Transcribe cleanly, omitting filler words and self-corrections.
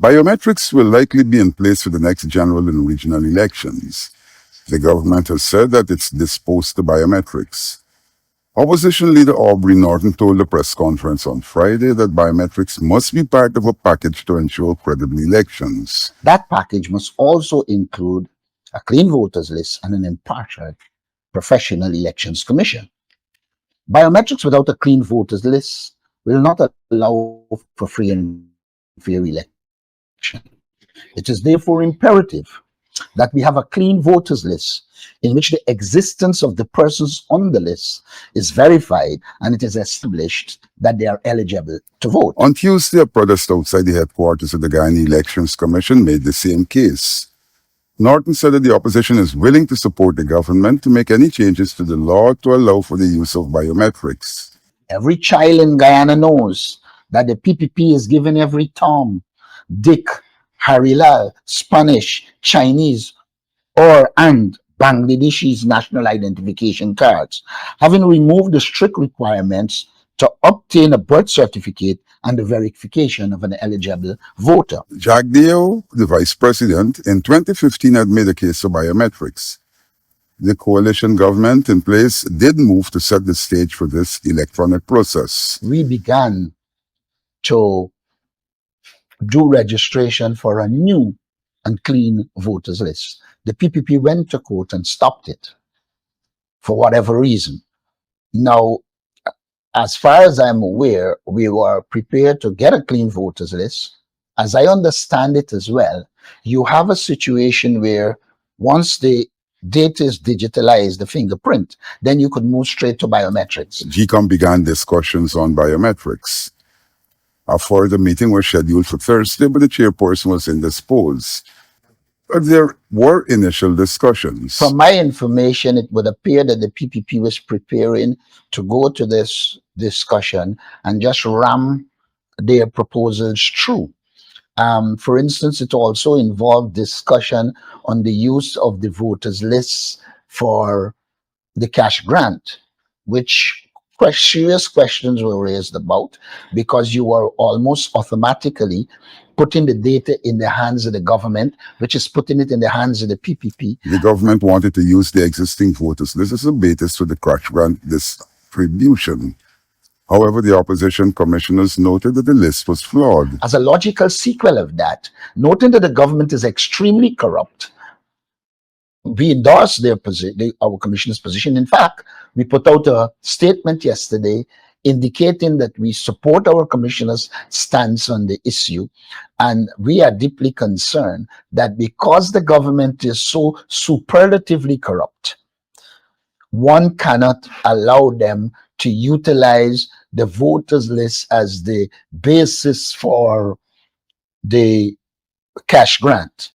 Biometrics will likely be in place for the next general and regional elections. The government has said that it's disposed to biometrics. Opposition leader Aubrey Norton told the press conference on Friday that biometrics must be part of a package to ensure credible elections. That package must also include a clean voters list and an impartial professional elections commission. Biometrics without a clean voters list will not allow for free and fair election. It is therefore imperative that we have a clean voters list in which the existence of the persons on the list is verified and it is established that they are eligible to vote. On Tuesday, a protest outside the headquarters of the Guyana Elections Commission made the same case. Norton said that the opposition is willing to support the government to make any changes to the law to allow for the use of biometrics. Every child in Guyana knows that the PPP is giving every Tom, Dick, Harilal, Spanish, Chinese, and Bangladeshi's national identification cards, having removed the strict requirements to obtain a birth certificate and the verification of an eligible voter. Jack Deo, the vice president, in 2015 had made a case for biometrics. The coalition government in place did move to set the stage for this electronic process. We began to do registration for a new and clean voters list. The PPP went to court and stopped it for whatever reason. Now, as far as I'm aware, we were prepared to get a clean voters list. As I understand it as well, you have a situation where once the data is digitalized, the fingerprint, then you could move straight to biometrics. GCOM began discussions on biometrics. A further meeting was scheduled for Thursday, but the chairperson was indisposed. But there were initial discussions. From my information, it would appear that the PPP was preparing to go to this discussion and just ram their proposals through. For instance, it also involved discussion on the use of the voters lists for the cash grant, which serious questions were raised about, because you were almost automatically putting the data in the hands of the government, which is putting it in the hands of the PPP. The government wanted to use the existing voters list as a basis for the cash grant distribution. However, the opposition commissioners noted that the list was flawed. As a logical sequel of that, noting that the government is extremely corrupt, we endorsed our commissioner's position. In fact, we put out a statement yesterday indicating that we support our commissioner's stance on the issue, and we are deeply concerned that because the government is so superlatively corrupt, one cannot allow them to utilize the voters list as the basis for the cash grant.